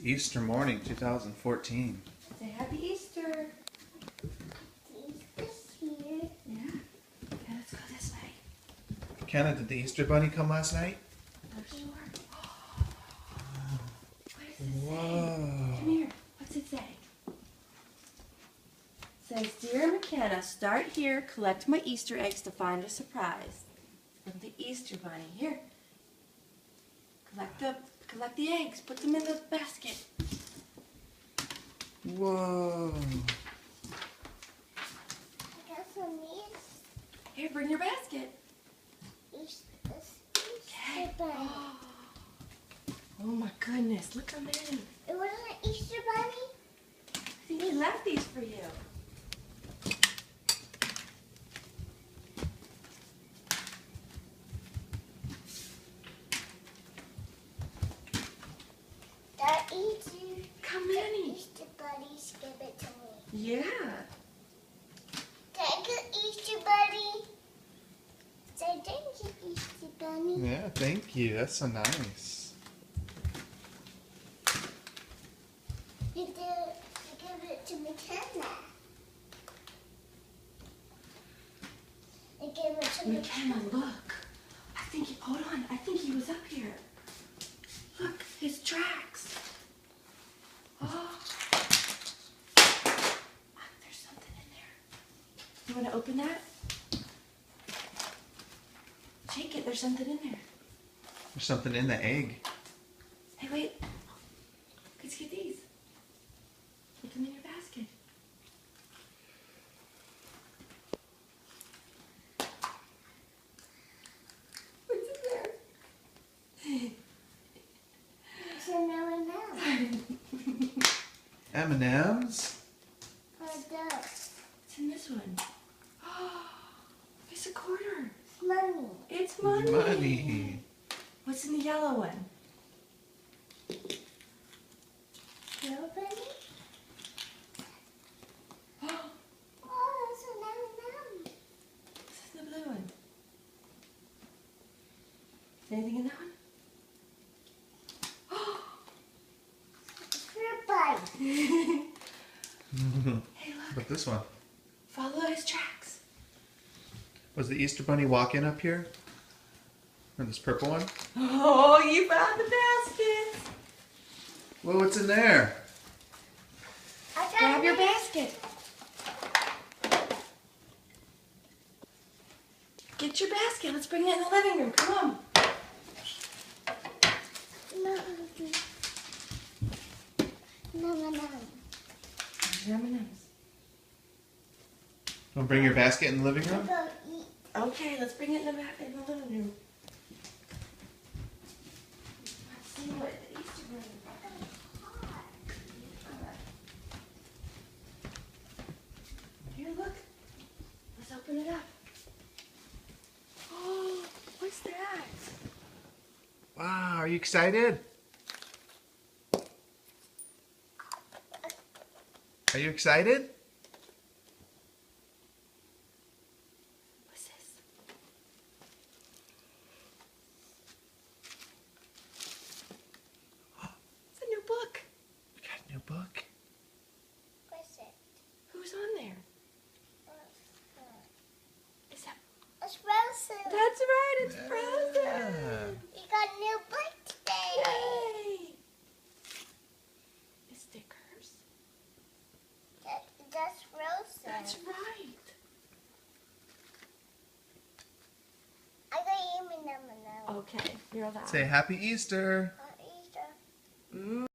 Easter morning, 2014. Say Happy Easter. Easter's here. Yeah. Okay, let's go this way. Kenna, did the Easter Bunny come last night? Oh, sure. What does it say? Whoa. Come here. What's it say? It says, Dear McKenna, start here, collect my Easter eggs to find a surprise. From the Easter Bunny. Here. Collect the eggs. Put them in the basket. Whoa. I got some Easter Here, bring your basket. Okay. bunny. Oh my goodness, look on in. It wasn't an Easter bunny? I think he left these for you. That Easter. Come in. Easter bunnies give it to me. Yeah. Thank you, Easter bunny. Say thank you, Easter bunny. Yeah, thank you. That's so nice. You give it to McKenna. You give it to McKenna, look. Hold on. I think he was up here. Look, his tracks. Oh. There's something in there. You want to open that? Shake it. There's something in there. There's something in the egg. Hey, wait. Let's get these. Put them in your basket. What's in there? It's an M&M. M&M's? Or those. What's in this one? It's a quarter. Money. It's money. Money. What's in the yellow one? Yellow bunny? Oh, Oh, that's an M&M. what's in the blue one? Anything in that one? Fruit bunny. Hey, look. But this one. Follow his tracks. Was the Easter Bunny walking up here? Or this purple one? Oh, you found the basket. Whoa, what's in there? I got Grab your it. basket. Get your basket. Let's bring it in the living room. Come on. No. No. There's your M&Ms. Want to bring your basket in the living room? Go eat. Okay, let's bring it in the living room. Let's see what the Easter Bunny. Here, look. Let's open it up. Oh, what's that? Wow, are you excited? Are you excited? What's this? It's a new book. You got a new book? What's it? Who's on there? Is that? It's Frozen. That's right. It's Yeah. Frozen. You got a new book today. Yay! The stickers. That's Frozen. That's right. I got M&M now. Okay, you're allowed. Say Happy Easter. Easter. Mm.